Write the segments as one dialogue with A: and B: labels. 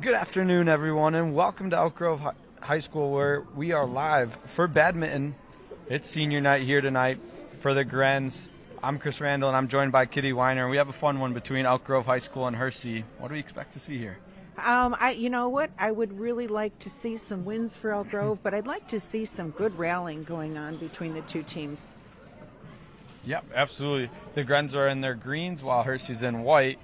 A: Good afternoon, everyone, and welcome to Elk Grove High School, where we are live for badminton. It's senior night here tonight for the Grens. I'm Chris Randall, and I'm joined by Kitty Weiner. We have a fun one between Elk Grove High School and Hersey. What do we expect to see here?
B: You know what? I would really like to see some wins for Elk Grove, but I'd like to see some good rallying going on between the two teams.
A: Yep, absolutely. The Grens are in their greens while Hersey's in white.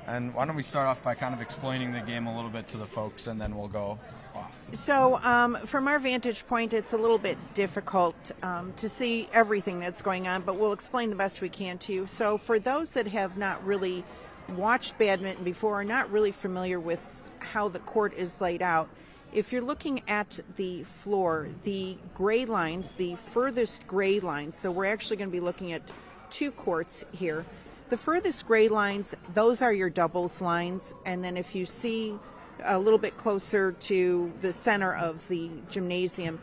A: And why don't we start off by kind of explaining the game a little bit to the folks, and then we'll go off.
B: So from our vantage point, it's a little bit difficult to see everything that's going on, but we'll explain the best we can to you. So for those that have not really watched badminton before, are not really familiar with how the court is laid out, if you're looking at the floor, the gray lines, the furthest gray lines, so we're actually going to be looking at two courts here. The furthest gray lines, those are your doubles lines, and then if you see a little bit closer to the center of the gymnasium,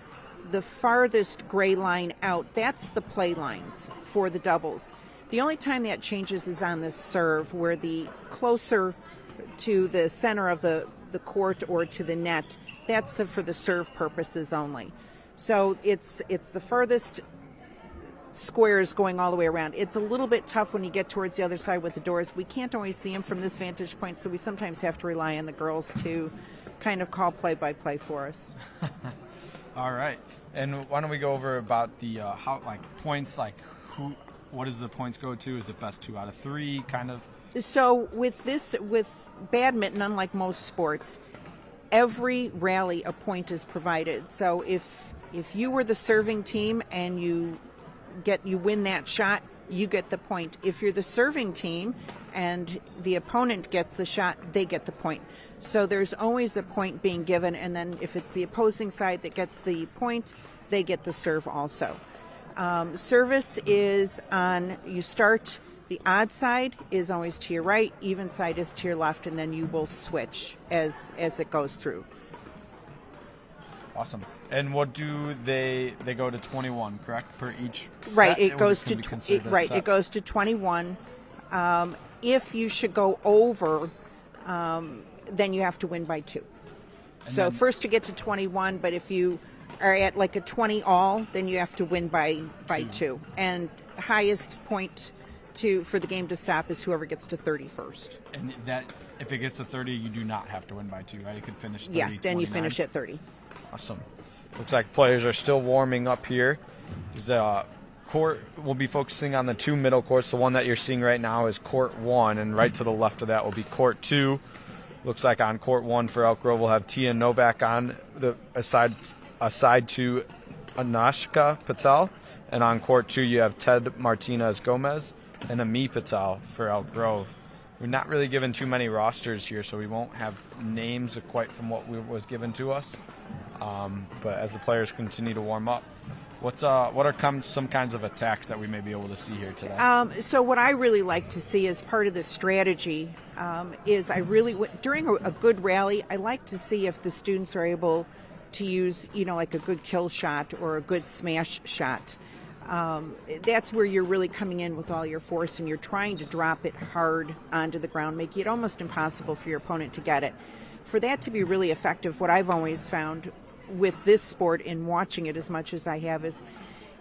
B: the farthest gray line out, that's the play lines for the doubles. The only time that changes is on the serve, where the closer to the center of the court or to the net, that's for the serve purposes only. So it's the furthest squares going all the way around. It's a little bit tough when you get towards the other side with the doors. We can't always see them from this vantage point, so we sometimes have to rely on the girls to kind of call play-by-play for us.
A: All right. And why don't we go over about the points, what does the points go to? Is it best 2 out of 3 kind of? So
B: with badminton, unlike most sports, every rally a point is provided. So if you were the serving team and you win that shot, you get the point. If you're the serving team and the opponent gets the shot, they get the point. So there's always a point being given, and then if it's the opposing side that gets the point, they get the serve also. Service is you start, the odd side is always to your right, even side is to your left, and then you will switch as it goes through.
A: Awesome. And what do they go to 21, correct, per each set?
B: Right, it goes to 21. If you should go over, then you have to win by 2. And so first to get to 21, but if you are at like a 20 all, then you have to win by 2. And highest point for the game to stop is whoever gets to 30 first. And
A: that, if it gets to 30, you do not have to win by 2, right? You could finish 30,
B: yeah, then
A: 29.
B: You finish at 30.
A: Awesome. Looks like players are still warming up here. The court will be focusing on the 2 middle courts. The one that you're seeing right now is court 1, and right to the left of that will be court 2. Looks like on court 1 for Elk Grove, we'll have Tia Novak on aside to Anashka Patel, and on court 2 you have Ted Martinez Gomez and Ami Patel for Elk Grove. We're not really given too many rosters here, so we won't have names quite from what was given to us. But as the players continue to warm up, what are some kinds of attacks that we may be able to see here today?
B: So what I really like to see as part of the strategy is during a good rally, I like to see if the students are able to use, like a good kill shot or a good smash shot. That's where you're really coming in with all your force and you're trying to drop it hard onto the ground, making it almost impossible for your opponent to get it. For that to be really effective, what I've always found with this sport in watching it as much as I have is,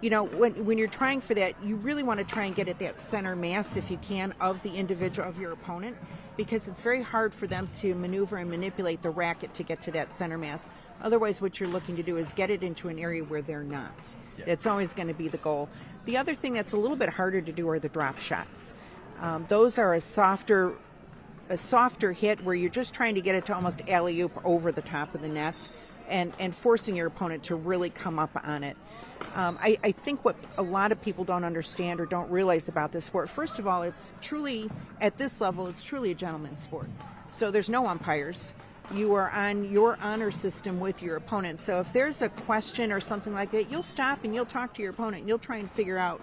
B: when you're trying for that, you really want to try and get at that center mass, if you can, of the individual, of your opponent, because it's very hard for them to maneuver and manipulate the racket to get to that center mass. Otherwise, what you're looking to do is get it into an area where they're not. Yeah. That's always going to be the goal. The other thing that's a little bit harder to do are the drop shots. Those are a softer hit where you're just trying to get it to almost alley-oop over the top of the net and forcing your opponent to really come up on it. I think what a lot of people don't understand or don't realize about this sport, first of all, it's truly, at this level, it's truly a gentleman's sport. So there's no umpires. You are on your honor system with your opponent. So if there's a question or something like that, you'll stop and you'll talk to your opponent and you'll try and figure out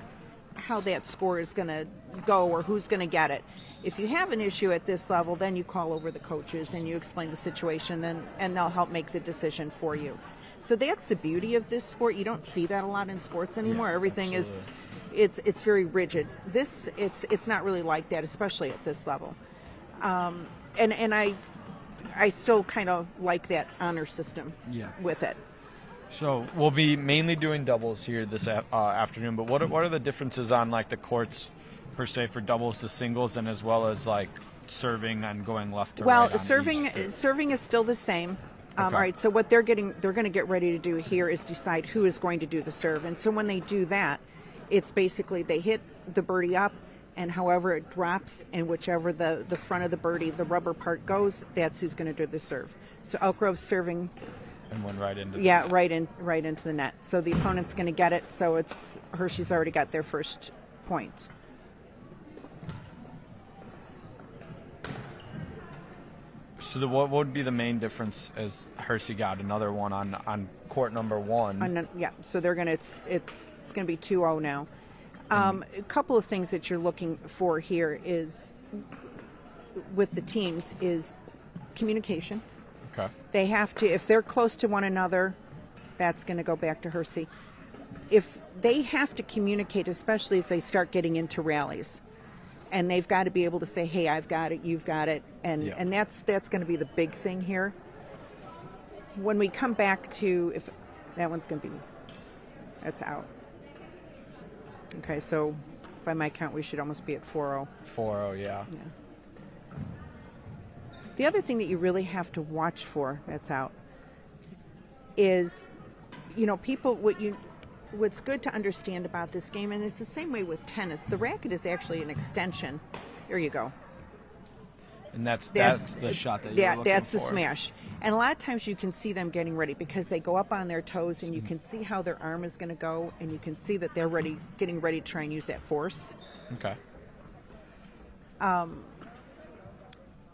B: how that score is going to go or who's going to get it. If you have an issue at this level, then you call over the coaches and you explain the situation and they'll help make the decision for you. So that's the beauty of this sport. You don't see that a lot in sports anymore. Yeah, everything absolutely. It's very rigid. It's not really like that, especially at this level. And I I still kind of like that honor system
A: Yeah.
B: with it.
A: So we'll be mainly doing doubles here this afternoon, but what are the differences on like the courts per se for doubles to singles, and as well as like serving and going left to
B: Well,
A: right?
B: serving is still the same.
A: Okay.
B: All right. So what they're going to get ready to do here is decide who is going to do the serve, and so when they do that, it's basically they hit the birdie up, and however it drops, and whichever the front of the birdie, the rubber part goes, that's who's going to do the serve. So Elk Grove's serving.
A: And went right into
B: Yeah, right into the net. So the opponent's going to get it. So it's Hersey's already got their first point.
A: So what would be the main difference as Hersey got another one on court number one?
B: Yeah, so they're going to it's going to be 2-0 now. A couple of things that you're looking for here is with the teams is communication.
A: Okay.
B: They have to, if they're close to one another, that's going to go back to Hersey. If they have to communicate, especially as they start getting into rallies, and they've got to be able to say, "Hey, I've got it, you've got it," and that's going to be the big thing here. When we come back to, if that one's going to be, that's out. Okay, so by my count, we should almost be at 4-0.
A: 4-0, yeah.
B: Yeah. The other thing that you really have to watch for, that's out, is, people, what's good to understand about this game, and it's the same way with tennis, the racket is actually an extension. There you go.
A: And that's the shot that you're looking
B: that's
A: for.
B: the smash. And a lot of times you can see them getting ready because they go up on their toes and you can see how their arm is going to go, and you can see that they're getting ready to try and use that force.
A: Okay.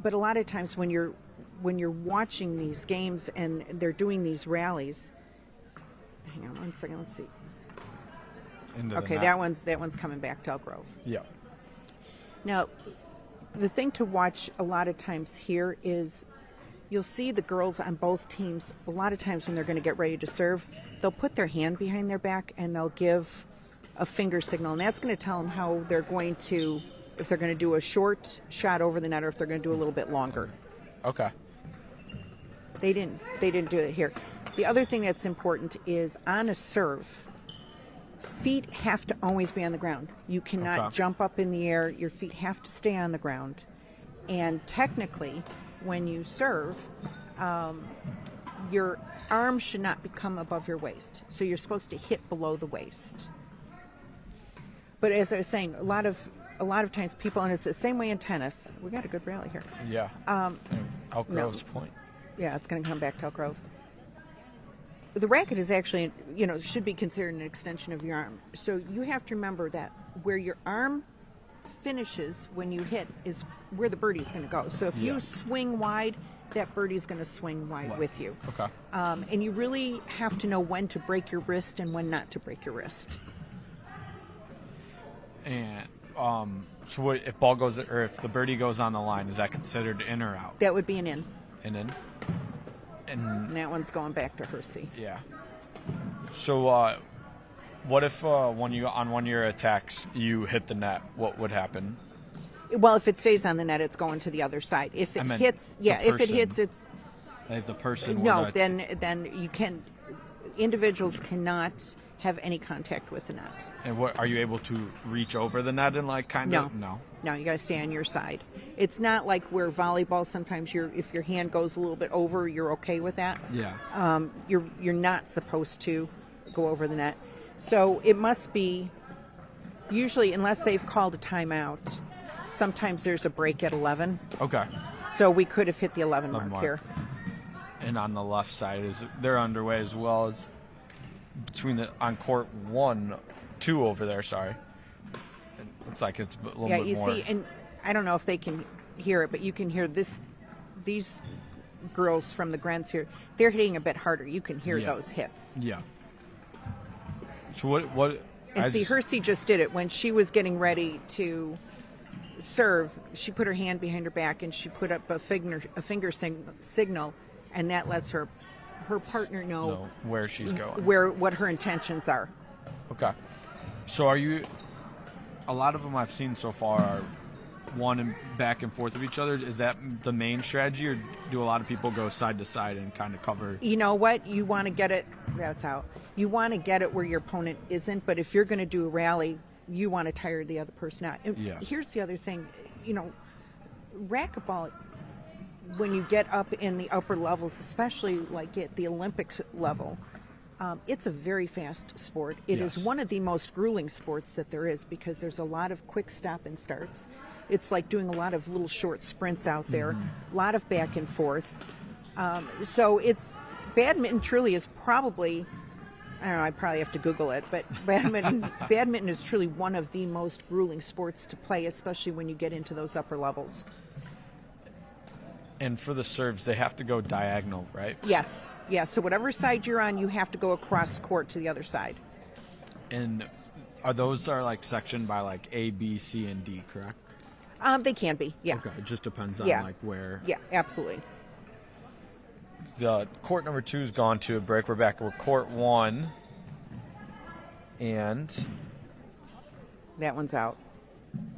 B: But a lot of times when you're watching these games and they're doing these rallies, hang on one second, let's see. Okay, that one's coming back to Elk Grove.
A: Yeah.
B: Now, the thing to watch a lot of times here is you'll see the girls on both teams, a lot of times when they're going to get ready to serve, they'll put their hand behind their back and they'll give a finger signal, and that's going to tell them how they're going to, if they're going to do a short shot over the net or if they're going to do a little bit longer.
A: Okay.
B: They didn't do it here. The other thing that's important is on a serve, feet have to always be on the ground. You cannot jump up in the air. Your feet have to stay on the ground. And technically, when you serve, your arm should not become above your waist. So you're supposed to hit below the waist. But as I was saying, a lot of times people, and it's the same way in tennis. We got a good rally here.
A: Yeah. Elk Grove's point.
B: Yeah, it's going to come back to Elk Grove. The racket is actually, should be considered an extension of your arm. So you have to remember that where your arm finishes when you hit is where the birdie's going to go. So if you swing wide, that birdie's going to swing wide with you.
A: Okay.
B: And you really have to know when to break your wrist and when not to break your wrist.
A: And so what, if ball goes, or if the birdie goes on the line, is that considered in or out?
B: That would be an in.
A: An in.
B: And that one's going back to Hersey.
A: Yeah. So what if on one of your attacks you hit the net? What would happen?
B: Well, if it stays on the net, it's going to the other side. If it hits, if it hits, it's
A: if the person.
B: No, then you can. Individuals cannot have any contact with the net.
A: And what are you able to reach over the net and No,
B: you got to stay on your side. It's not like where volleyball. Sometimes if your hand goes a little bit over, you're okay with that.
A: Yeah.
B: You're not supposed to go over the net. So it must be usually, unless they've called a timeout. Sometimes there's a break at 11.
A: Okay.
B: So we could have hit the 11 mark here.
A: And on the left side they're underway as well as on court 2 over there. Sorry. It looks like it's a little bit more.
B: Yeah, you see, and I don't know if they can hear it, but you can hear these girls from the Grants here. They're hitting a bit harder. You can hear those hits.
A: Yeah. So what?
B: And Hersey just did it when she was getting ready to serve. She put her hand behind her back and she put up a finger signal, and that lets her partner know
A: where she's going,
B: what her intentions are.
A: Okay. So a lot of them I've seen so far are one and back and forth of each other? Is that the main strategy, or do a lot of people go side to side and kind of cover?
B: You know what? You want to get it. That's out. You want to get it where your opponent isn't. But if you're going to do a rally, you want to tire the other person out. And here's the other thing. Racquetball, when you get up in the upper levels, especially like at the Olympics level, it's a very fast sport. It is one of the most grueling sports that there is because there's a lot of quick stop and starts. It's like doing a lot of little short sprints out there, a lot of back and forth. So badminton truly is probably, I don't know, I probably have to Google it, but badminton is truly one of the most grueling sports to play, especially when you get into those upper levels.
A: And for the serves, they have to go diagonal, right?
B: Yes. Yeah, so whatever side you're on, you have to go across court to the other side.
A: And those like sectioned by like A, B, C, and D, correct?
B: They can be, yeah.
A: Okay, it just depends on like where.
B: Yeah, absolutely.
A: The court number 2 has gone to a break. We're back. We're court 1, and
B: that one's out.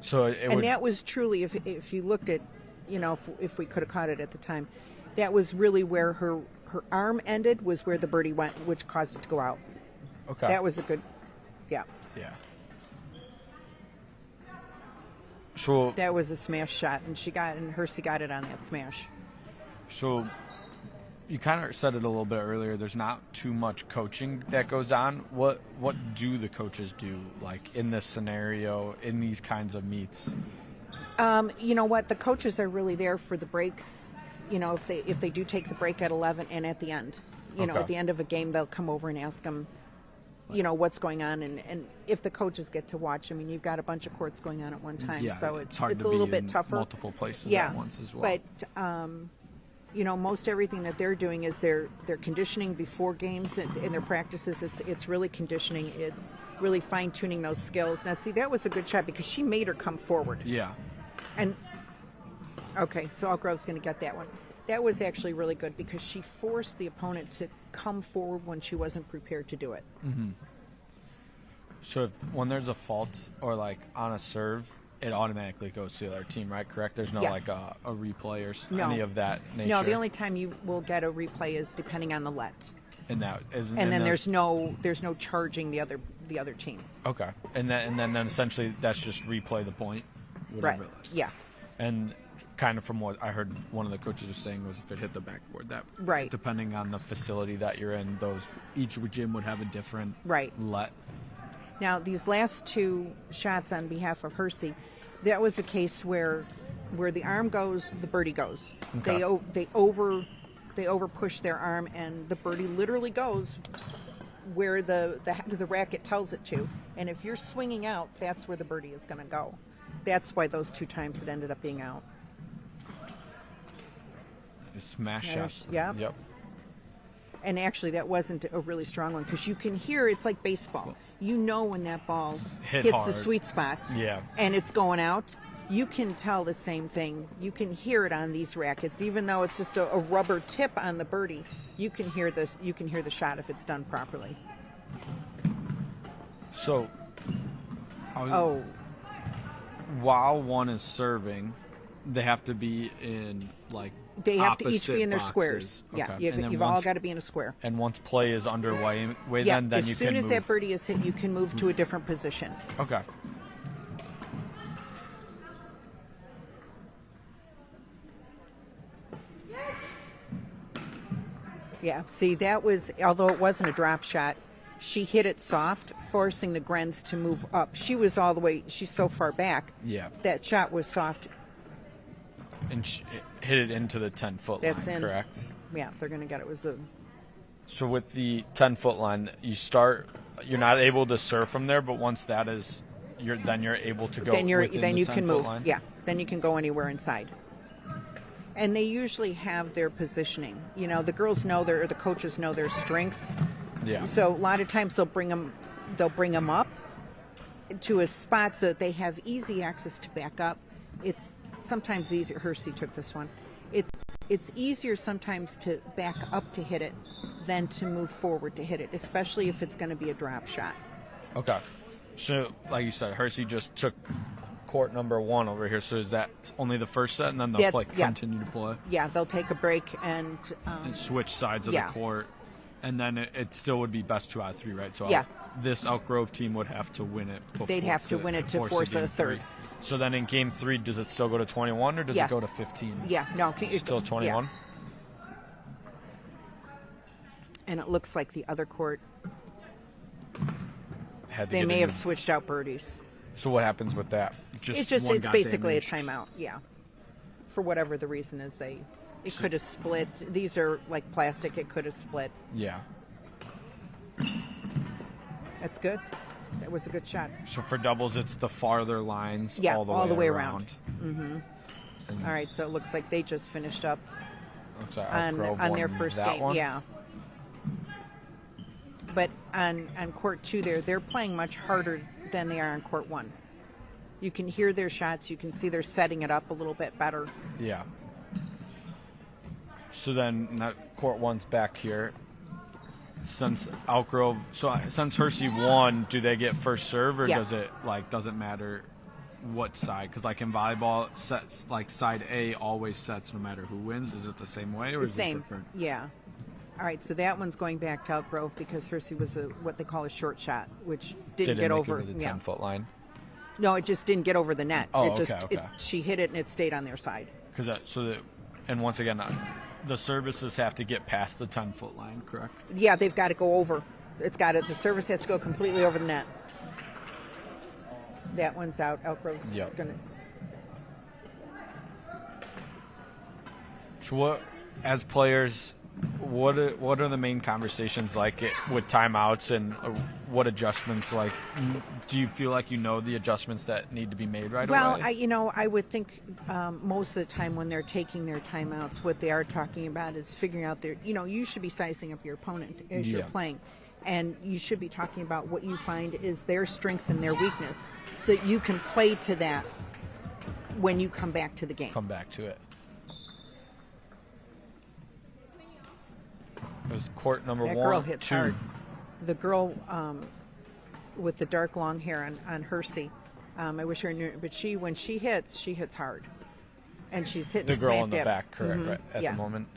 A: So
B: that was truly, if you looked at, if we could have caught it at the time, that was really where her arm ended, was where the birdie went, which caused it to go out.
A: Okay.
B: That was a good, yeah.
A: Yeah. So
B: that was a smash shot, and Hersey got it on that smash.
A: So you kind of said it a little bit earlier. There's not too much coaching that goes on. What do the coaches do, like in this scenario, in these kinds of meets?
B: You know what? The coaches are really there for the breaks. If they do take the break at 11 and at the end, at the end of a game, they'll come over and ask them, what's going on, and if the coaches get to watch. I mean, you've got a bunch of courts going on at one time, so it's
A: hard to
B: a little
A: be
B: bit
A: in
B: tougher.
A: Multiple places at once as well.
B: But most everything that they're doing is they're conditioning before games and in their practices. It's really conditioning. It's really fine tuning those skills. Now, see, that was a good shot because she made her come forward.
A: Yeah.
B: And okay, so Allgrove's going to get that one. That was actually really good because she forced the opponent to come forward when she wasn't prepared to do it.
A: Mm-hmm. So when there's a fault or like on a serve, it automatically goes to the other team, right? Correct? There's no like a replay or any of that nature?
B: No, the only time you will get a replay is depending on the let.
A: And that isn't.
B: And then there's no charging the other team.
A: Okay. And then essentially that's just replay the point.
B: Right. Yeah.
A: And kind of from what I heard one of the coaches was saying was if it hit the backboard, that depending on the facility that you're in, each gym would have a different let.
B: Now, these last 2 shots on behalf of Hersey, that was a case where the arm goes, the birdie goes. Okay. They over push their arm, and the birdie literally goes where the racket tells it to. And if you're swinging out, that's where the birdie is going to go. That's why those 2 times it ended up being out.
A: A smash shot.
B: Yep. And actually, that wasn't a really strong one because you can hear it's like baseball. You know when that ball hits
A: hard.
B: The sweet spots
A: Yeah.
B: and it's going out. You can tell the same thing. You can hear it on these rackets, even though it's just a rubber tip on the birdie. You can hear this. You can hear the shot if it's done properly.
A: So, while one is serving, they have to be in
B: they have to each
A: opposite
B: be in their
A: boxes.
B: squares.
A: Okay.
B: Yeah, you've all got to be in a square.
A: And once play is underway, then you can
B: as soon as
A: move.
B: that birdie is hit, you can move to a different position.
A: Okay.
B: Yeah, see, that was, although it wasn't a drop shot, she hit it soft, forcing the Grens to move up. She was all the way, she's so far back.
A: Yeah.
B: That shot was soft.
A: And hit it into the 10-foot line, correct?
B: Yeah, they're going to get it.
A: So with the 10-foot line, you're not able to serve from there, but once that is, you're able to go
B: then you
A: the
B: can move.
A: line?
B: Yeah, then you can go anywhere inside. And they usually have their positioning. The girls know the coaches know their strengths.
A: Yeah.
B: So a lot of times they'll bring them up to a spot so that they have easy access to back up. It's sometimes easier. Hersey took this one. It's easier sometimes to back up to hit it than to move forward to hit it, especially if it's going to be a drop shot.
A: Okay. So, like you said, Hersey just took court number 1 over here. So is that only the first set, and then they'll continue to play?
B: Yeah, they'll take a break and
A: switch sides of the court, and then it still would be best 2 out of 3, right? So this Elk Grove team would have to win it.
B: They'd have to win it to force a third.
A: So then in game 3, does it still go to 21 or does it go to 15?
B: Yeah, no,
A: still 21.
B: Yeah. And it looks like the other court, they may have switched out birdies.
A: So what happens with that?
B: It's basically a timeout. Yeah, for whatever the reason is, it could have split. These are like plastic. It could have split.
A: Yeah.
B: That's good. That was a good shot.
A: So for doubles, it's the farther lines all the way around.
B: Mm-hmm. All right, so it looks like they just finished up
A: on
B: their first game.
A: One.
B: Yeah. But on court 2 they're playing much harder than they are on court 1. You can hear their shots. You can see they're setting it up a little bit better.
A: Yeah. So then court 1's back here. Since Hersey won, do they get first serve, or does it doesn't matter what side? Because in volleyball, sets side A always sets no matter who wins. Is it the same way, or is it different?
B: Yeah. All right, so that one's going back to Elk Grove because Hersey was what they call a short shot, which didn't get over
A: the 10-foot line.
B: No, it just didn't get over the net.
A: Oh,
B: She hit it and it stayed on their side.
A: And once again, the services have to get past the 10-foot line, correct?
B: Yeah, they've got to go over. The service has to go completely over the net. That one's out. Elk Grove's going to.
A: So as players, what are the main conversations like with timeouts, and what adjustments do you feel like the adjustments that need to be made away?
B: Well, I would think most of the time when they're taking their timeouts, what they are talking about is figuring out you should be sizing up your opponent as you're playing, and you should be talking about what you find is their strength and their weakness, so that you can play to that when you come back to the game.
A: Come back to it. It was court number 1.
B: That girl hits hard. The girl with the dark long hair on Hersey. I wish her knew, but when she hits hard, and she's hitting
A: the girl
B: smack
A: in the
B: dip.
A: back, correct? Right, at the moment.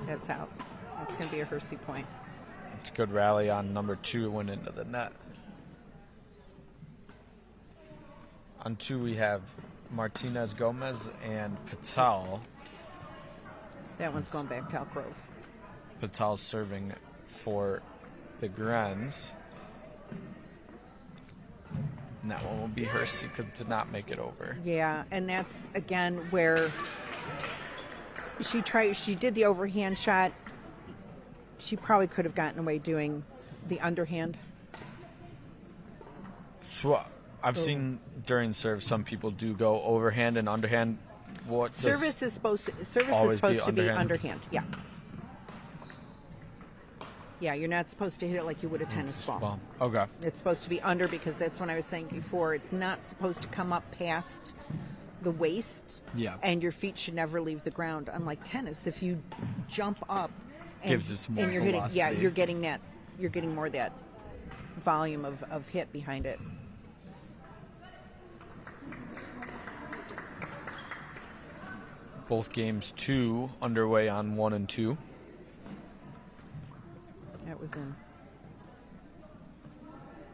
B: That's out. That's going to be a Hersey point.
A: It's a good rally on number 2, went into the net. On 2, we have Martinez Gomez and Patel.
B: That one's going back to Elk Grove.
A: Patel's serving for the Grens. And that one will be Hersey because did not make it over.
B: Yeah, and that's, again, where she did the overhand shot. She probably could have gotten away doing the underhand.
A: So I've seen during serve some people do go overhand and underhand.
B: Service is supposed to be underhand. Yeah. Yeah, you're not supposed to hit it like you would a tennis ball.
A: Okay.
B: It's supposed to be under because that's what I was saying before. It's not supposed to come up past the waist.
A: Yeah.
B: And your feet should never leave the ground. Unlike tennis, if you jump up
A: gives us more
B: and you're
A: velocity.
B: hitting, you're getting that. You're getting more of that volume of hit behind it.
A: Both games 2 underway on 1 and 2.
B: That was in.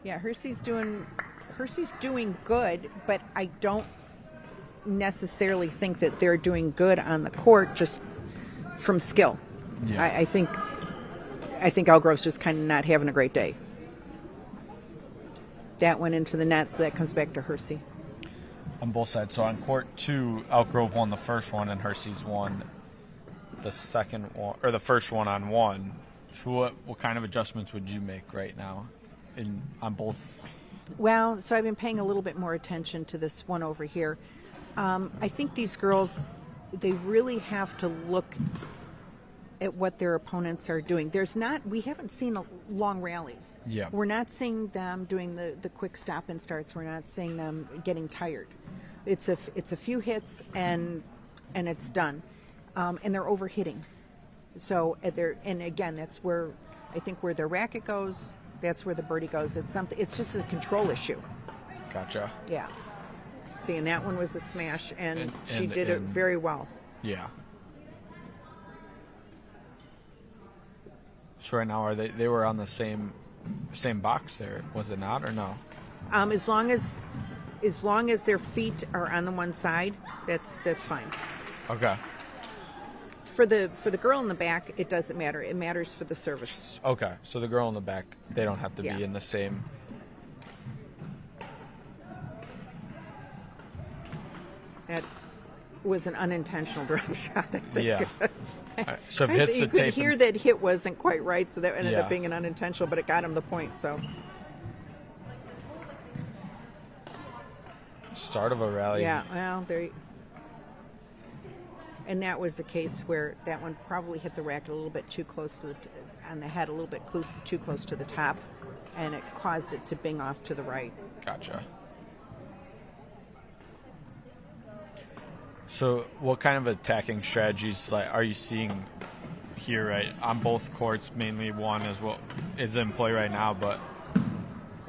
B: Yeah, Hersey's doing good, but I don't necessarily think that they're doing good on the court just from skill.
A: Yeah.
B: I think Elk Grove's just kind of not having a great day. That went into the net, so that comes back to Hersey.
A: On both sides. So on court 2, Elk Grove won the first one and Hersey's won the second one, or the first one on 1. So what kind of adjustments would you make right now on both?
B: Well, so I've been paying a little bit more attention to this one over here. I think these girls, they really have to look at what their opponents are doing. We haven't seen long rallies.
A: Yeah.
B: We're not seeing them doing the quick stop and starts. We're not seeing them getting tired. It's a few hits and it's done, and they're overhitting. So and again, that's where I think where their racket goes, that's where the birdie goes. It's just a control issue.
A: Gotcha.
B: Yeah. See, and that one was a smash, and she
A: and-
B: did it
A: and-
B: very well.
A: Yeah. So right now, are they were on the same box there, was it not, or no?
B: As long as their feet are on the one side, that's fine.
A: Okay.
B: For the girl in the back, it doesn't matter. It matters for the service.
A: Okay. So the girl in the back, they don't have to
B: Yeah.
A: be in the same.
B: That was an unintentional drop shot, I think.
A: Yeah. So if it hits
B: you
A: the
B: could
A: tape,
B: hear that hit wasn't quite right, so that ended
A: Yeah.
B: up being an unintentional, but it got him the point. So
A: start of a rally.
B: yeah, well, and that was a case where that one probably hit the racket a little bit too close to on the head, a little bit too close to the top, and it caused it to bing off to the right.
A: Gotcha. So, what kind of attacking strategies are you seeing here, right, on both courts? Mainly one is what is in play right now, but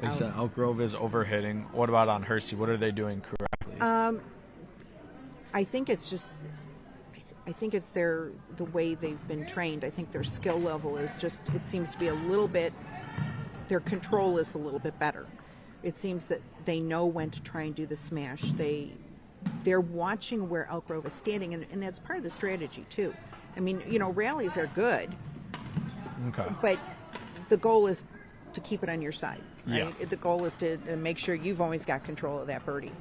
A: like you said, Elk Grove is overhitting. What about on Hersey? What are they doing correctly?
B: I think it's just, I think it's the way they've been trained. I think their skill level is just, it seems to be a little bit, their control is a little bit better. It seems that they know when to try and do the smash. They're watching where Elk Grove is standing, and that's part of the strategy too. I mean, rallies are good,
A: Okay.
B: but the goal is to keep it on your side. Right?
A: Yeah.
B: The goal is to make sure you've always got control of that birdie.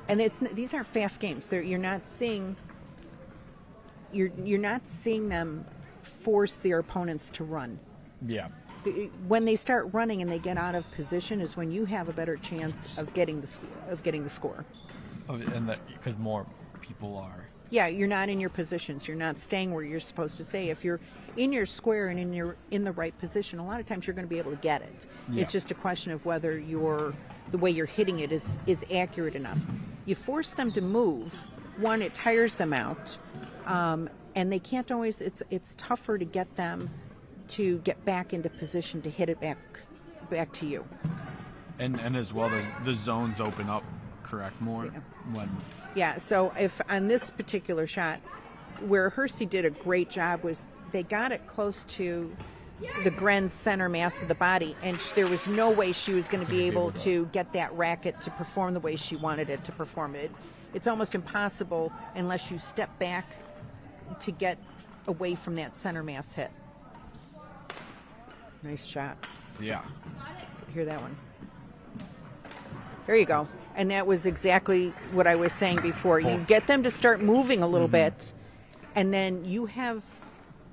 B: And these aren't fast games. You're not seeing them force their opponents to run.
A: Yeah.
B: When they start running and they get out of position is when you have a better chance of getting the score.
A: And because more people are.
B: Yeah, you're not in your positions. You're not staying where you're supposed to stay. If you're in your square and in the right position, a lot of times you're going to be able to get it.
A: Yeah.
B: It's just a question of whether the way you're hitting it is accurate enough. You force them to move. One, it tires them out, and they can't always. It's tougher to get them to get back into position to hit it back to you.
A: And as well as the zones open up, correct, more when.
B: Yeah, so if on this particular shot, where Hersey did a great job was they got it close to the Gren's center mass of the body, and there was no way she was going to be able to get that racket to perform the way she wanted it to perform. It's almost impossible unless you step back to get away from that center mass hit. Nice shot.
A: Yeah.
B: Hear that one. There you go. And that was exactly what I was saying before. You get them to start moving a little bit, and then you have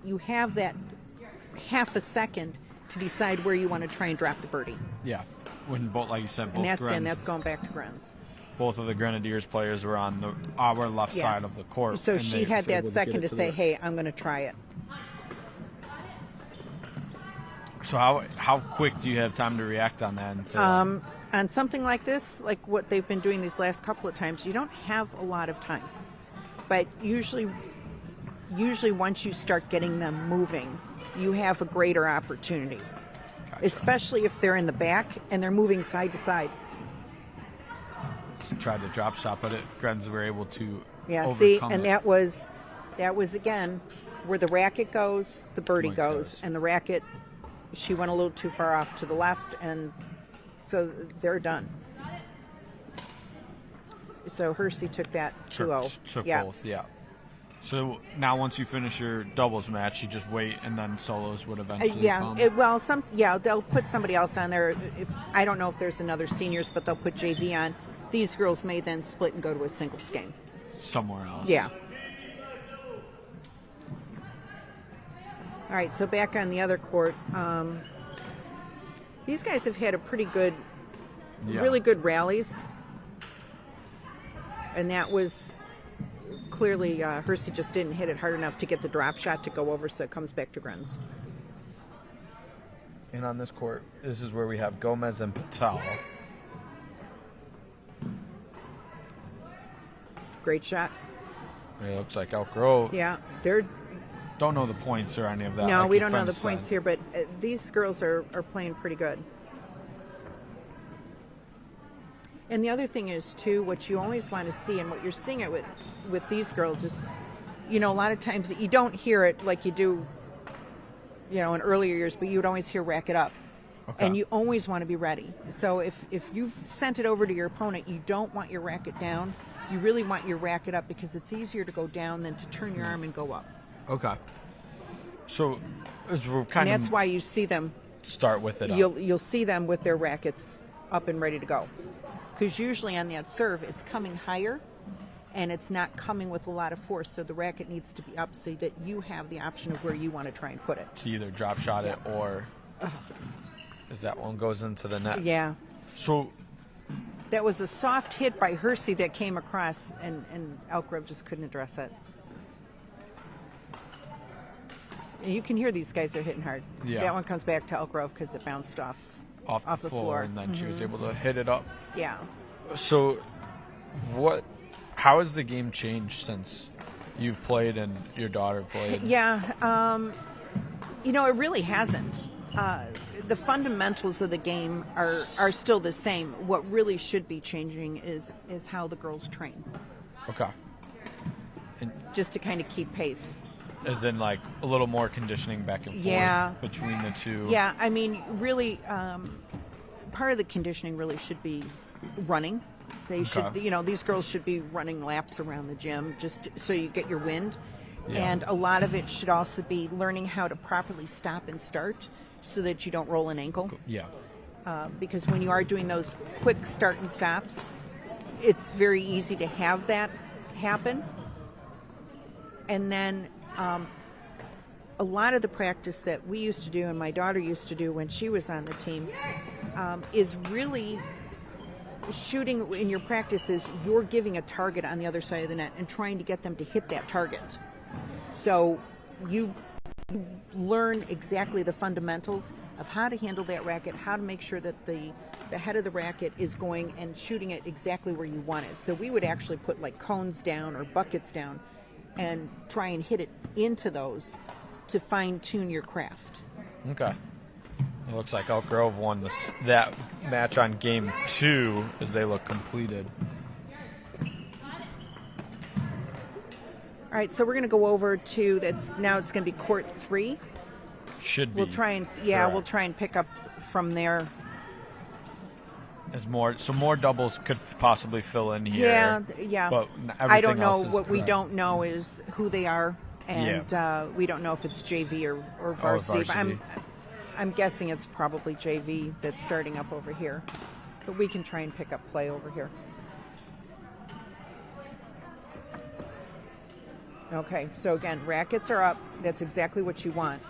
B: that half a second to decide where you want to try and drop the birdie.
A: Yeah. When both, like you said, both
B: And that's going back to Gren's.
A: both of the Grenadiers players were on our left side of the court.
B: So
A: and
B: she
A: they
B: had
A: was able
B: that second to
A: get it
B: say,
A: the-
B: hey, I'm going to try it.
A: So how quick do you have time to react on that? And say,
B: On something like this, like what they've been doing these last couple of times, you don't have a lot of time. But usually once you start getting them moving, you have a greater opportunity.
A: Gotcha.
B: Especially if they're in the back and they're moving side to side.
A: Tried to drop shot, but Grens were able to
B: Yeah, see,
A: overcome
B: and
A: it.
B: that was again where the racket goes, the birdie
A: Like
B: goes,
A: this.
B: and the racket, she went a little too far off to the left, and so they're done. So Hersey took that 2-0.
A: Took
B: yeah.
A: both, yeah. So now once you finish your doubles match, you just wait, and then solos would eventually come.
B: They'll put somebody else on there. I don't know if there's another seniors, but they'll put JV on. These girls may then split and go to a singles game.
A: Somewhere else.
B: Yeah. All right, so back on the other court. These guys have had a pretty good, really good rallies. And that was clearly Hersey just didn't hit it hard enough to get the drop shot to go over, so it comes back to Grens.
A: And on this court, this is where we have Gomez and Patel.
B: Great shot.
A: It looks like Elk Grove.
B: Yeah, they're
A: Don't know the points or any of that.
B: no,
A: like
B: we
A: your
B: don't know
A: friend
B: the points
A: said.
B: here, but these girls are playing pretty good. And the other thing is, too, what you always want to see, and what you're seeing it with these girls is, a lot of times you don't hear it like you do, in earlier years, but you would always hear racket up.
A: Okay.
B: And you always want to be ready. So if you've sent it over to your opponent, you don't want your racket down. You really want your racket up because it's easier to go down than to turn your arm and go up.
A: Okay. So as we're
B: And that's why you see them.
A: Start with it up.
B: You'll see them with their rackets up and ready to go. Because usually on that serve, it's coming higher, and it's not coming with a lot of force. So the racket needs to be up so that you have the option of where you want to try and put it.
A: To either drop shot it or as that one goes into the net.
B: Yeah.
A: So
B: that was a soft hit by Hersey that came across, and Elk Grove just couldn't address it. And you can hear these guys are hitting hard.
A: Yeah.
B: That one comes back to Elk Grove because it bounced off
A: the floor, and then she was able to hit it up.
B: Yeah.
A: So how has the game changed since you've played and your daughter played?
B: Yeah. It really hasn't. The fundamentals of the game are still the same. What really should be changing is how the girls train.
A: Okay. And
B: just to kind of keep pace.
A: As in, like, a little more conditioning back and forth between the two.
B: Yeah, I mean, really, part of the conditioning really should be running. They should, these girls should be running laps around the gym just so you get your wind. Yeah. And a lot of it should also be learning how to properly stop and start so that you don't roll an ankle.
A: Yeah.
B: Because when you are doing those quick start and stops, it's very easy to have that happen. And then a lot of the practice that we used to do and my daughter used to do when she was on the team is really shooting in your practices. You're giving a target on the other side of the net and trying to get them to hit that target. So you learn exactly the fundamentals of how to handle that racket, how to make sure that the head of the racket is going and shooting it exactly where you want it. So we would actually put like cones down or buckets down and try and hit it into those to fine-tune your craft.
A: Okay. It looks like Elk Grove won that match on game 2 as they look completed.
B: All right, so we're going to go over to now it's going to be court 3.
A: Should be.
B: We'll try and pick up from there.
A: As more doubles could possibly fill in here.
B: Yeah.
A: But
B: I don't know. What
A: correct.
B: We don't know is who they are, and we don't know if it's JV or varsity.
A: Varsity.
B: I'm guessing it's probably JV that's starting up over here, but we can try and pick up play over here. Okay, so again, rackets are up. That's exactly what you want.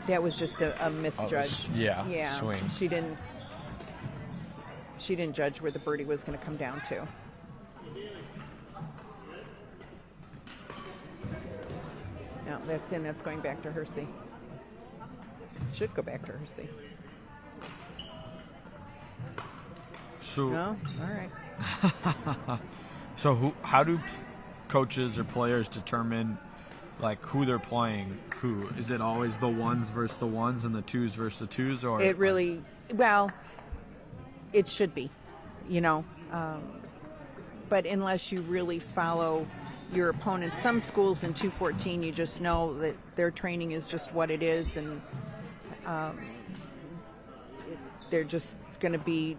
B: That was just a misjudge.
A: Yeah. Swing.
B: She didn't judge where the birdie was going to come down to. No, that's in. That's going back to Hersey. Should go back to Hersey.
A: So.
B: No? All right.
A: So how do coaches or players determine like who they're playing? Who is it? Always the ones versus the ones and the twos versus the twos, or
B: it really it should be, but unless you really follow your opponents, some schools in 214 you just know that their training is just what it is, and they're just going to be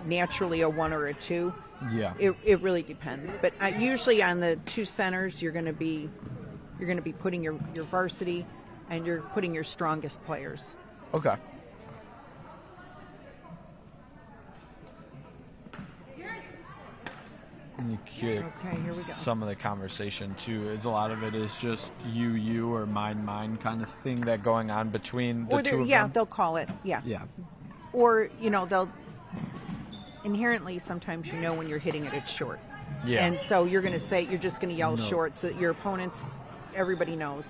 B: naturally a 1 or a 2.
A: Yeah,
B: it really depends. But usually on the 2 centers, you're going to be putting your varsity, and you're putting your strongest players.
A: Okay. You hear
B: okay, here we go.
A: Some of the conversation too is a lot of it is just you or mine kind of thing that going on between the two of them.
B: Yeah, they'll call it. Yeah. Or they'll inherently sometimes when you're hitting it, it's short.
A: Yeah.
B: And so you're just going to yell short so that your opponents, everybody knows.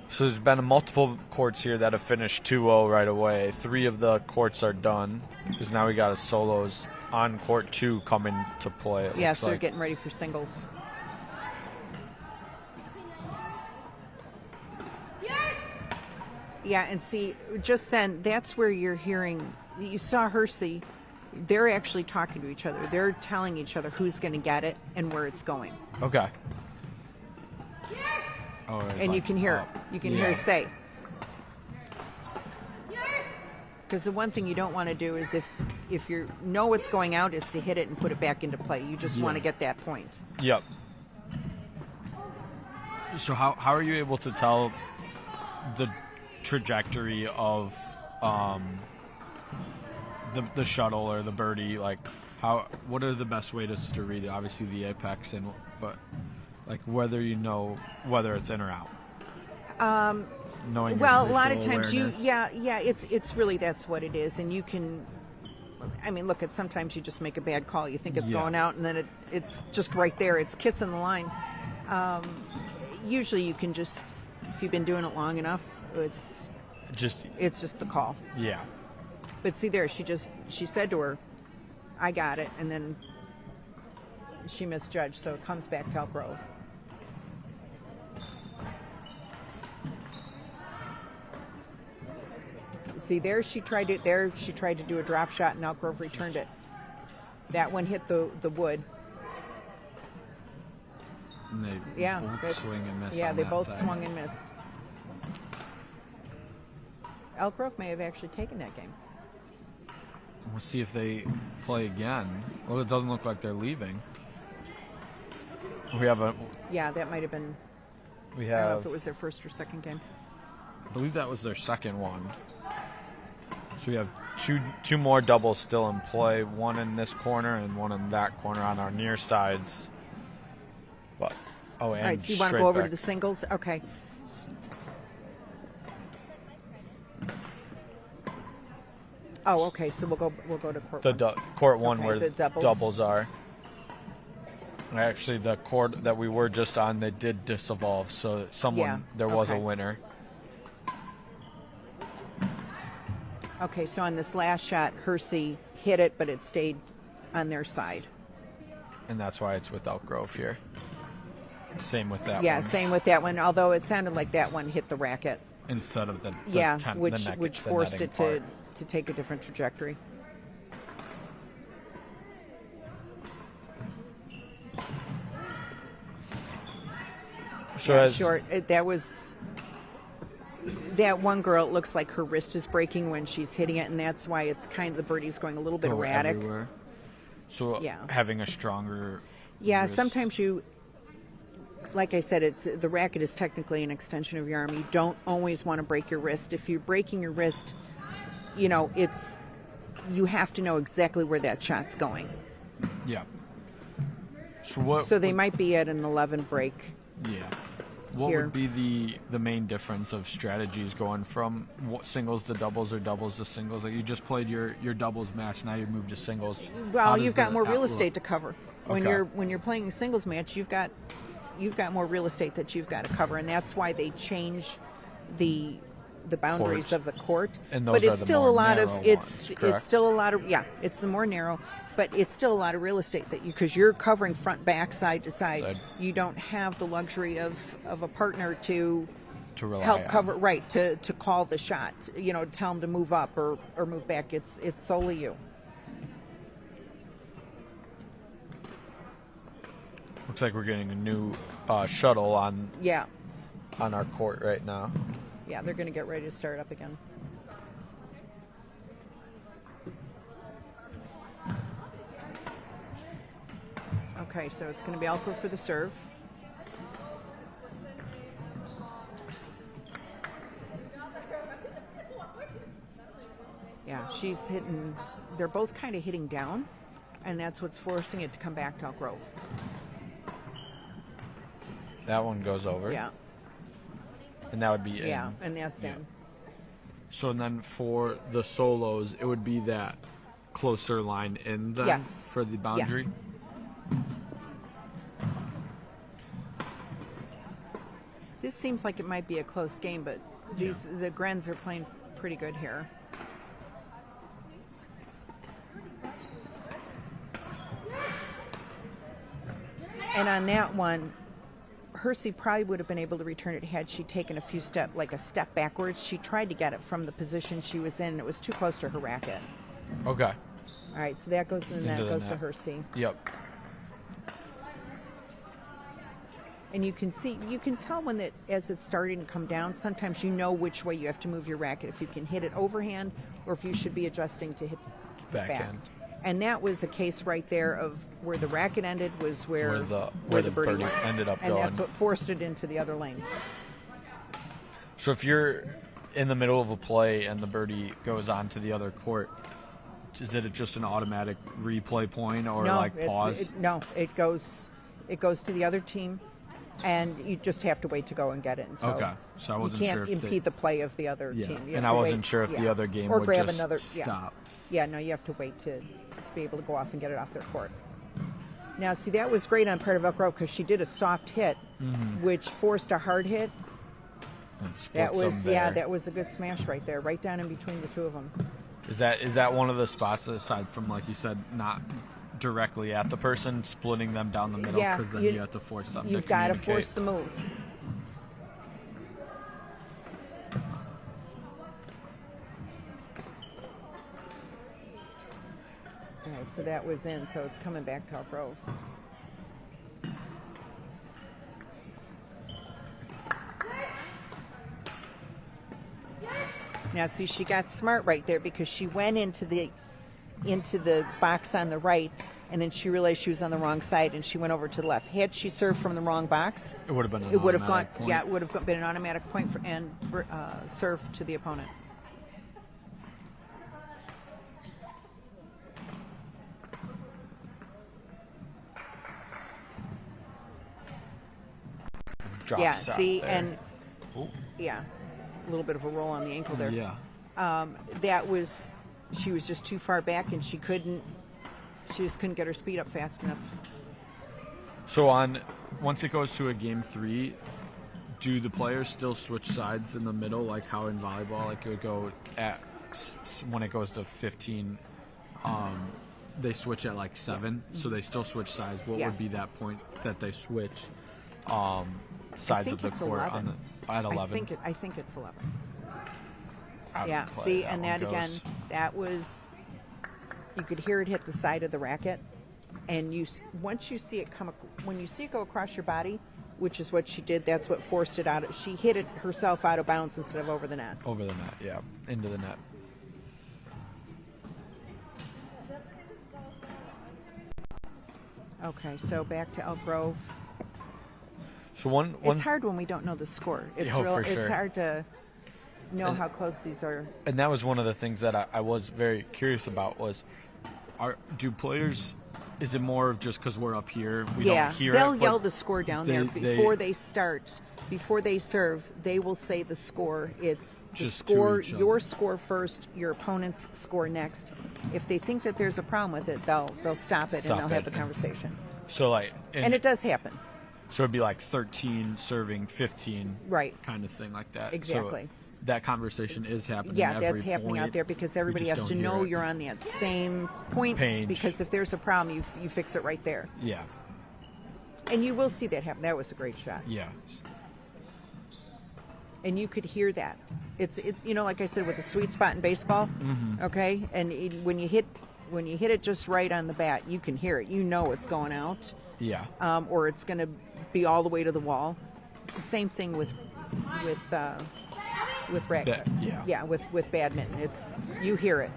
A: So there's been multiple courts here that have finished 2-0 right away. 3 of the courts are done because now we got a solos on court 2 coming to play.
B: So they're getting ready for singles. Yeah, and see, just then, that's where you're hearing. You saw Hersey. They're actually talking to each other. They're telling each other who's going to get it and where it's going.
A: Okay. Oh,
B: And you can hear, hear her say. Because the one thing you don't want to do is if you know what's going out is to hit it and put it back into play. You just want to get that point.
A: Yep. So how are you able to tell the trajectory of the shuttle or the birdie? Like, what are the best ways to read it? Obviously the apex, but like whether you know whether it's in or out. Knowing
B: well, a lot of times
A: awareness.
B: it's really that's what it is, and you can. I mean, look, sometimes you just make a bad call. You think it's going out, and then it's just right there. It's kissing the line. Usually, you can just, if you've been doing it long enough, it's just the call.
A: Yeah.
B: But see there, she said to her, "I got it," and then she misjudged, so it comes back to Elk Grove. See there, she tried to do a drop shot, and Elk Grove returned it. That one hit the wood.
A: And they both swing and miss.
B: Yeah,
A: on
B: they
A: that
B: both
A: side.
B: swung and missed. Elk Grove may have actually taken that game.
A: We'll see if they play again. Well, it doesn't look like they're leaving. We have
B: Yeah, that might have been. I don't know if it was their first or second game.
A: I believe that was their second one. So we have two more doubles still in play, one in this corner and one in that corner on our near sides. But and
B: all right, so you want to
A: straight
B: go over
A: back.
B: to the singles? Okay. Oh, okay. So we'll go to court one.
A: Court one
B: Okay,
A: where
B: the
A: the doubles are. Actually, the court that we were just on, they did disevolve, so there was a winner.
B: Okay, so on this last shot, Hersey hit it, but it stayed on their side.
A: And that's why it's with Elk Grove here. Same with that one.
B: Yeah, same with that one, although it sounded like that one hit the racket.
A: Instead of the
B: which forced it to take a different trajectory.
A: So
B: short. That one girl, it looks like her wrist is breaking when she's hitting it, and that's why it's the birdie's going a little bit erratic.
A: Everywhere. So
B: Yeah.
A: having a stronger
B: Yeah,
A: wrist.
B: sometimes like I said, the racket is technically an extension of your arm. You don't always want to break your wrist. If you're breaking your wrist, you have to know exactly where that shot's going.
A: Yeah. So
B: they might be at an 11 break.
A: Yeah. What
B: here.
A: would be the main difference of strategies going from singles to doubles or doubles to singles? Like you just played your doubles match, now you moved to singles.
B: Well, you've got more real estate to cover.
A: Okay.
B: When you're playing a singles match, you've got more real estate that you've got to cover, and that's why they change the boundaries of the court.
A: And those
B: but
A: are
B: it's
A: the
B: still
A: more
B: a lot of
A: narrow
B: it's
A: ones, correct?
B: it's still a lot of it's the more narrow, but it's still a lot of real estate that because you're covering front, back, side to side. You don't have the luxury of a partner to
A: rely
B: help
A: on.
B: cover to call the shot, tell them to move up or move back. It's solely you.
A: Looks like we're getting a new shuttle on our court right now.
B: Yeah, they're going to get ready to start up again. Okay, so it's going to be Alco for the serve. Yeah, she's hitting. They're both kind of hitting down, and that's what's forcing it to come back to Elk Grove.
A: That one goes over.
B: Yeah.
A: And that would be in.
B: Yeah, and that's in.
A: So then for the solos, it would be that closer line in then for the boundary?
B: This seems like it might be a close game, but the Grens are playing pretty good here. And on that one, Hersey probably would have been able to return it had she taken a step backwards. She tried to get it from the position she was in, and it was too close to her racket.
A: Okay.
B: All right, so that goes in the net, goes to
A: net.
B: Hersey.
A: Yep.
B: And you can tell as it's starting to come down, sometimes you know which way you have to move your racket, if you can hit it overhand or if you should be adjusting to hit back.
A: Backhand.
B: And that was a case right there of where the racket ended was where
A: the birdie
B: went.
A: ended up
B: and
A: going.
B: that's what forced it into the other lane.
A: So if you're in the middle of a play and the birdie goes on to the other court, is it just an automatic replay point or pause?
B: It goes to the other team, and you just have to wait to go and get it.
A: Okay, so I wasn't sure
B: if you can't impede the play of the other team. You have
A: and
B: to
A: I wasn't
B: wait,
A: sure if the other game
B: or
A: would
B: grab
A: just
B: another,
A: stop.
B: Yeah, no, you have to wait to be able to go off and get it off their court. Now, see, that was great on part of Elk Grove because she did a soft hit, which forced a hard hit.
A: And split some there.
B: That was a good smash right there, right down in between the two of them.
A: Is that one of the spots, aside from, like you said, not directly at the person, splitting them down the middle?
B: Yeah,
A: because then you have to force them to
B: You've got to
A: communicate.
B: force the move. All right, so that was in, so it's coming back to Elk Grove. Now, see, she got smart right there because she went into the box on the right, and then she realized she was on the wrong side, and she went over to the left. Had she served from the wrong box,
A: it would have been.
B: It would have gone. Point. Yeah, it would have been an automatic point and serve to the opponent.
A: Drops out
B: see,
A: there.
B: and
A: Ooh.
B: yeah, a little bit of a roll on the ankle there.
A: Yeah.
B: She was just too far back, and she just couldn't get her speed up fast enough.
A: So once it goes to a game 3, do the players still switch sides in the middle, like how in volleyball, like it would go when it goes to 15, they switch at like 7, so they still swch sides. What would be that point that they switch sides of the court
B: 11.
A: At 11?
B: I think it's 11.
A: Out
B: Yeah,
A: of play,
B: see, and that
A: one
B: again,
A: goes.
B: that was, you could hear it hit the side of the racket, and once you see it when you see it go across your body, which is what she did, that's what forced it out. She hit it herself out of bounds instead of over the net.
A: Over the net, yeah, into the net.
B: Okay, so back to Elk Grove.
A: So one
B: It's hard when we don't know the score. It's
A: for
B: It's
A: sure.
B: hard to know how close these are.
A: And that was one of the things that I was very curious about was, do players, is it more of just because we're up here, we don't hear
B: they'll
A: it?
B: yell the score down there before they start. Before they serve, they will say the score. It's the
A: Just
B: score,
A: to each
B: your
A: other.
B: score first, your opponent's score next. If they think that there's a problem with it, they'll stop it and they'll have the conversation.
A: So like,
B: And it does happen.
A: So it'd be like 13 serving 15,
B: Right.
A: kind of thing like that.
B: Exactly.
A: So that conversation is happening.
B: Yeah,
A: every
B: that's happening
A: point.
B: out there because
A: We
B: everybody
A: just
B: has to
A: don't hear
B: know
A: it.
B: you're on that same point.
A: Page.
B: Because if there's a problem, you fix it right there.
A: Yeah,
B: And you will see that happen. That was a great shot.
A: yeah.
B: And you could hear that. It's like I said with the sweet spot in baseball. Okay, and when you hit it just right on the bat, you can hear it. You know it's going out.
A: Yeah.
B: Or it's going to be all the way to the wall. It's the same thing with racket.
A: Yeah.
B: With badminton, you hear it.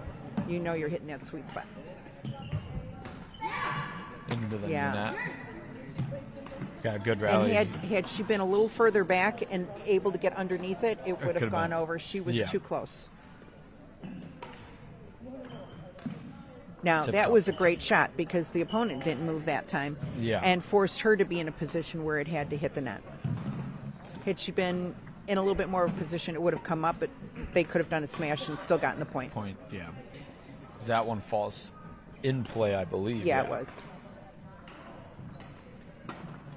B: You know you're hitting that sweet spot.
A: Into the
B: Yeah.
A: net. Got a good rally.
B: And had she been a little further back and able to get underneath it, it would have
A: could've
B: gone
A: been.
B: over. She was
A: Yeah.
B: too close. Now,
A: Tipped
B: that
A: off
B: was a
A: the
B: great shot because the opponent didn't move that time and forced her to be in a position where it had to hit the net. Had she been in a little bit more of a position, it would have come up, but they could have done a smash and still gotten the point.
A: Yeah. That one falls in play, I believe.
B: Yeah, it was.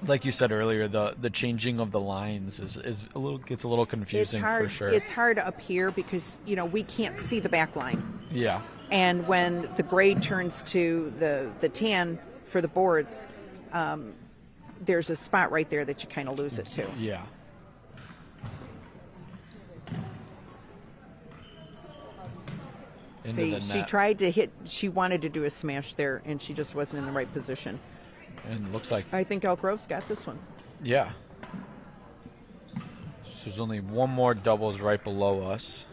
A: Like you said earlier, the changing of the lines is gets a little confusing for sure.
B: It's hard up here because we can't see the back line.
A: Yeah.
B: And when the gray turns to the tan for the boards, there's a spot right there that you kind of lose it too.
A: Yeah. Into
B: See,
A: the
B: she
A: net.
B: tried to hit. She wanted to do a smash there, and she just wasn't in the right position.
A: And looks like,
B: I think Elk Grove's got this one.
A: yeah. So there's only one more doubles right below us.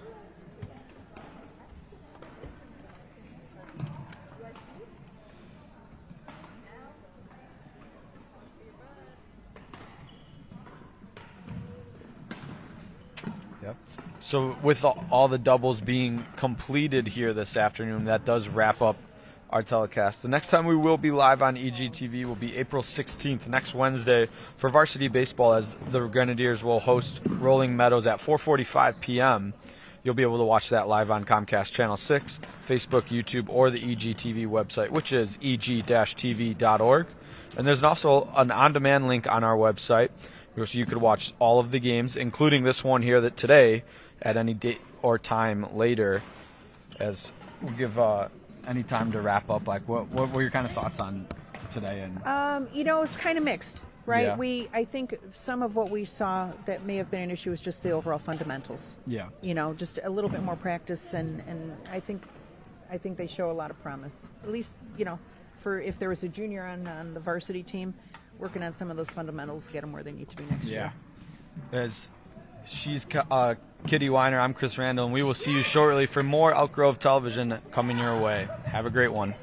A: Yep. So with all the doubles being completed here this afternoon, that does wrap up our telecast. The next time we will be live on EGTV will be April 16th, next Wednesday, for varsity baseball, as the Grenadiers will host Rolling Meadows at 4:45 p.m. You'll be able to watch that live on Comcast Channel 6, Facebook, YouTube, or the EGTV website, which is eg-tv.org. And there's also an on-demand link on our website, so you could watch all of the games, including this one here that today, at any date or time later. As we'll give any time to wrap up, like what were your kind of thoughts on today? And
B: It's kind of mixed, right?
A: Yeah.
B: I think some of what we saw that may have been an issue was just the overall fundamentals.
A: yeah,
B: Just a little bit more practice, and I think they show a lot of promise. At least, for if there was a junior on the varsity team, working on some of those fundamentals, get them where they need to be next year.
A: As she's Kitty Weiner, I'm Chris Randall, and we will see you shortly for more Elk Grove Television coming your way. Have a great one.